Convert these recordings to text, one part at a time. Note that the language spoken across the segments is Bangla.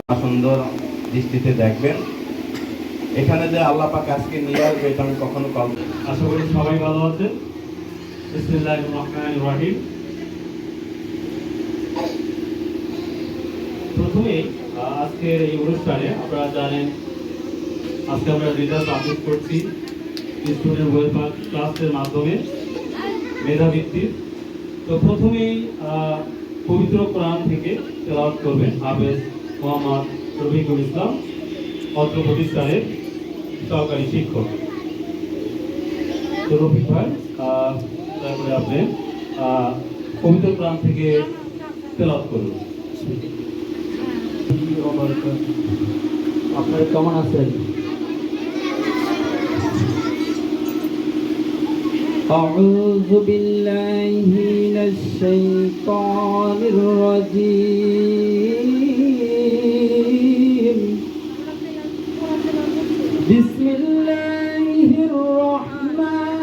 সুন্দর দৃষ্টিতে দেখবেন। এখানে যে আল্লাহ পাক আজকে নিয়ে আসবে এটা আমি কখনো আশা করি সবাই ভালো আছেন। বিসমিল্লাহির রহমানির রহিম। প্রথমে আজকের এই অনুষ্ঠানে আপনারা জানেন আজকে আমরা রেজাল্ট পাবলিশ করছি স্টুডেন্ট ওয়েলফেয়ার ট্রাস্টের মাধ্যমে মেধাভিত্তিক। তো প্রথমেই পবিত্র কোরআন থেকে তেলাওয়াত করবেন হাফেজ মোহাম্মদ রফিকুল ইসলাম, অত্র প্রতিষ্ঠানের সহকারী শিক্ষক। তো রফিক ভাই, তারপরে আপনি পবিত্র কোরআন থেকে তেলাওয়াত করুন। আপনারা কেমন আছেন? أعوذ بالله من الشيطان الرجيم. بسم الله الرحمن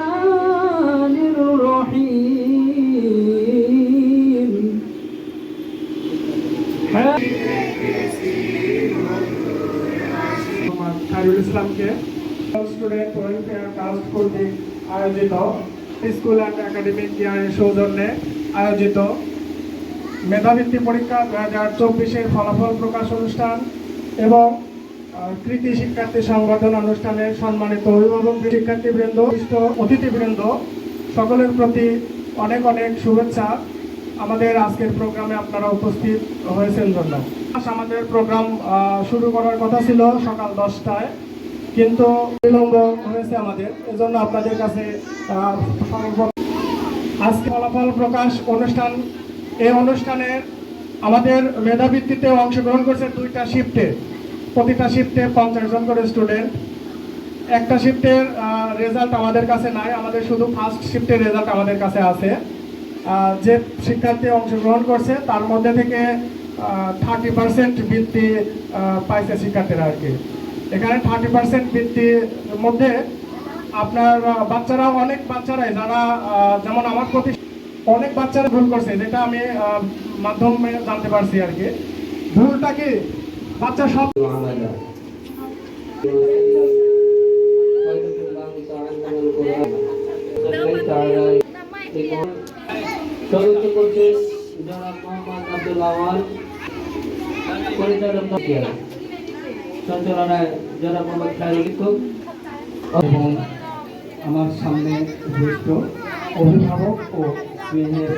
الرحيم. খায়রুল ইসলামকে স্টুডেন্ট ওয়েলফেয়ার ট্রাস্ট কর্তৃক আয়োজিত স্কুল অ্যান্ড একাডেমিক ইয়ারের সৌজন্যে আয়োজিত মেধাবৃত্তি পরীক্ষা 2024-এর ফলাফল প্রকাশ অনুষ্ঠান এবং কৃতি শিক্ষার্থী সংবর্ধনা অনুষ্ঠানের সম্মানিত অভিভাবক, শিক্ষার্থীবৃন্দ, অতিথিবৃন্দ সকলের প্রতি অনেক অনেক শুভেচ্ছা। আমাদের আজকের প্রোগ্রামে আপনারা উপস্থিত হয়েছেন জন্য। আমাদের প্রোগ্রাম শুরু করার কথা ছিল সকাল 10টায়, কিন্তু বিলম্ব হয়েছে আমাদের, এজন্য আপনাদের কাছে আজকে ফলাফল প্রকাশ অনুষ্ঠান। এই অনুষ্ঠানের আমাদের মেধাবৃত্তিতে অংশগ্রহণ করছে 2টা শিফটে, প্রতিটা শিফটে 50 জন করে স্টুডেন্ট। একটা শিফটের রেজাল্ট আমাদের কাছে নাই, আমাদের শুধু ফার্স্ট শিফটের রেজাল্ট আমাদের কাছে আছে। যে শিক্ষার্থী অংশগ্রহণ করছে তার মধ্যে থেকে 30% বৃত্তি পাইছে শিক্ষার্থীরা আর কি। এখানে 30% বৃত্তির মধ্যে আপনার বাচ্চারা, অনেক বাচ্চারাই যারা যেমন আমার প্রতি অনেক বাচ্চারা ভুল করছে, যেটা আমি মাধ্যমে জানতে পারছি আর কি। ভুলটা কি বাচ্চা সব তদন্ত করছে জনাব মোহাম্মদ আব্দুল আওয়াল, পরিচালক সঞ্চালনায় জনাব মোহাম্মদ খায়রুল ইসলাম এবং আমার সামনে উপস্থিত অভিভাবক ও স্নেহের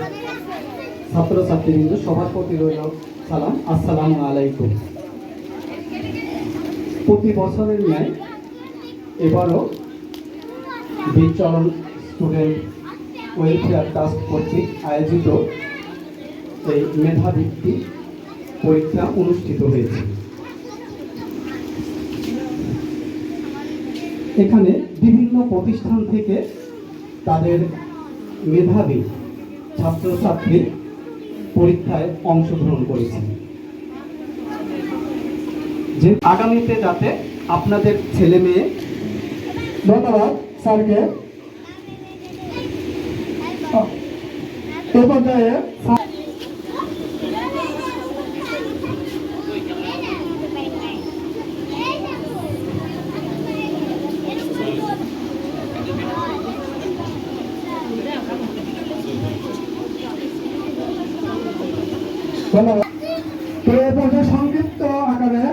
ছাত্রছাত্রীবৃন্দ, সবার প্রতি রইল সালাম, আসসালামু আলাইকুম। প্রতি বছরের ন্যায় এবারও বীরচরণ স্টুডেন্ট ওয়েলফেয়ার ট্রাস্ট কর্তৃক আয়োজিত এই মেধাবৃত্তি পরীক্ষা অনুষ্ঠিত হয়েছে। এখানে বিভিন্ন প্রতিষ্ঠান থেকে তাদের মেধাবী ছাত্রছাত্রী পরীক্ষায় অংশগ্রহণ করেছে, যে আগামীতে যাতে আপনাদের ছেলে মেয়ে। ধন্যবাদ স্যারকে। এ পর্যায়ে সংক্ষিপ্ত আকারে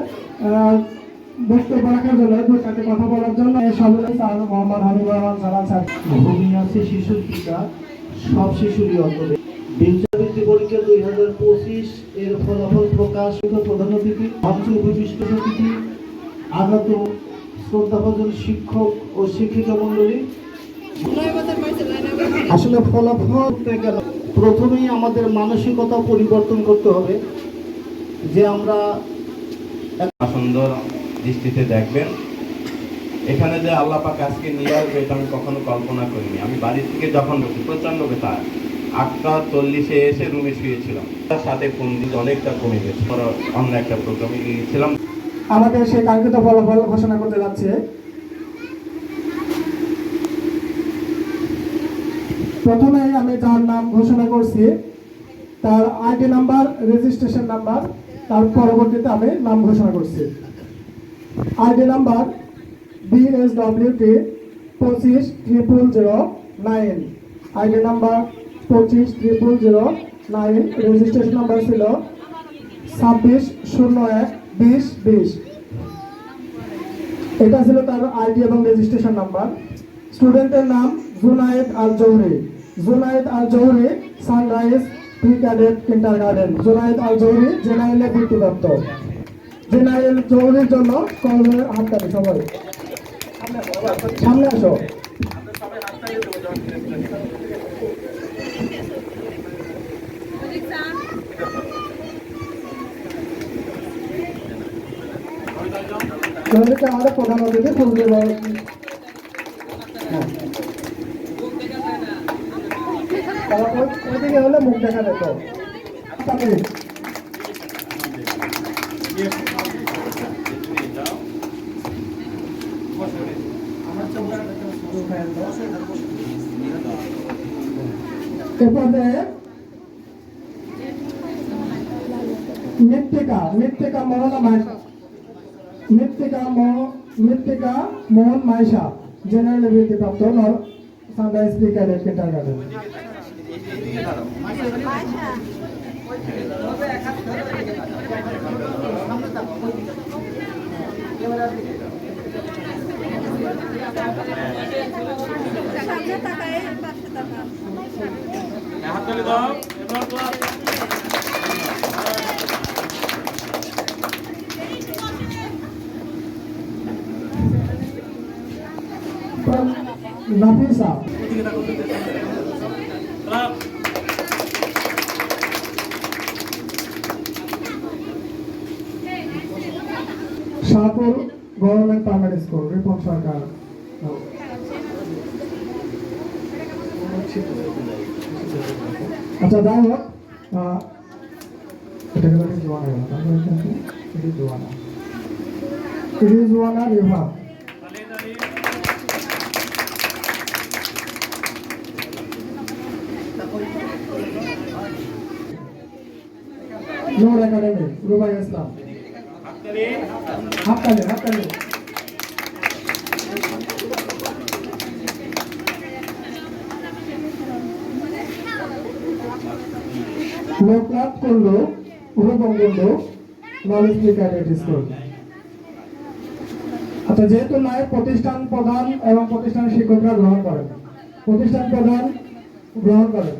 বক্তব্য রাখার জন্য, দুই সাথে কথা বলার জন্য স্যার মোহাম্মদ হাবিবুর রহমান সালাম স্যার। ভূমি আছে শিশুর পিতা, সব শিশুরই অন্তরে। বৃত্তি পরীক্ষা 2025 এর ফলাফল প্রকাশ প্রধান অতিথি, মঞ্চে উপবিষ্ট অতিথি, আগত শ্রদ্ধাভাজন শিক্ষক ও শিক্ষিকা মন্ডলী। আসলে ফলাফল গেল প্রথমেই আমাদের মানসিকতা পরিবর্তন করতে হবে, যে আমরা সুন্দর দৃষ্টিতে দেখবেন। এখানে যে আল্লাহ পাক আজকে নিয়ে আসবে এটা আমি কখনো কল্পনা করিনি। আমি বাড়ি থেকে যখন বসি প্রচন্ড বেতা 8:40-এ এসে রুমে শুয়েছিলাম, তার সাথে ফোন দিতে অনেকটা কমে গেছে। অন্য একটা প্রোগ্রামে গিয়েছিলাম। আমাদের সেই কাঙ্ক্ষিত ফলাফল ঘোষণা করতে যাচ্ছে। প্রথমেই আমি যার নাম ঘোষণা করছি তার আইডি নাম্বার, রেজিস্ট্রেশন নাম্বার তার পরবর্তীতে আমি নাম ঘোষণা করছি। ID number BSWT 250009, ID number 250009, registration number ছিল 26012020। এটা ছিল তার আইডি এবং রেজিস্ট্রেশন নাম্বার। স্টুডেন্টের নাম Junaid Al Jauhari. Junaid Al Jauhari, Sunrise Pre Cadet Kindergarten. Junaid Al Jauhari জেনারেলে বৃত্তিপ্রাপ্ত। জেনারেল জৌহরির জন্য কলেজের হাততালি সবাই। সামনে আসো। আমাদের প্রধান অতিথি ফজলুল হক। ওইদিকে হলে মুখ দেখা যেত। এরপরে মৃত্তিকা মোহন মাইশা, জেনারেল বৃত্তিপ্রাপ্ত, Sunrise Pre Cadet Kindergarten. Nafisa, Shahpur Government Primary School, Ripon Sarkar. আচ্ছা, যাই হোক, রিজওয়ানা রেভা। নূর একাডেমি, রুবাই ইসলাম। হাততালি। Loknath Kundu, Rupam Kundu, Knowledge Pre Cadet School. আচ্ছা, যেহেতু নয়, প্রতিষ্ঠান প্রধান এবং প্রতিষ্ঠানের শিক্ষকরা গ্রহণ করেন। প্রতিষ্ঠান প্রধান গ্রহণ করেন।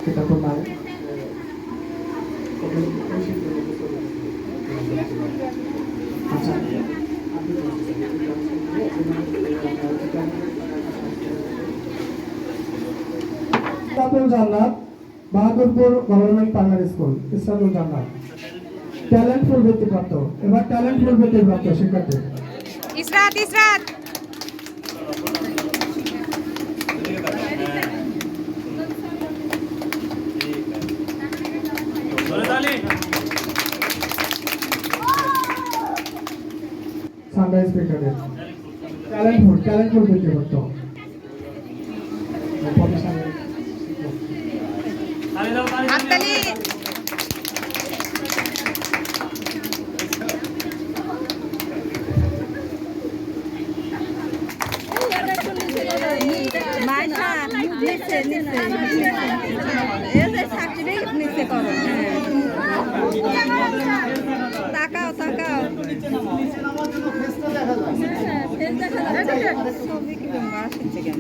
এটা তো নাই। আচ্ছা, Jannat, Bahadurpur Government Primary School, Israatul Jannat, talentful বৃত্তিপ্রাপ্ত। এবার ট্যালেন্টফুল বৃত্তিপ্রাপ্ত শিক্ষার্থী Israt. Sunrise Pre Cadet, talentful বৃত্তিপ্রাপ্ত। হাততালি। মাইশা নিচে এই যে সার্টিফিকেট নিচে করো। তাকাও ছবি কি বাস কেন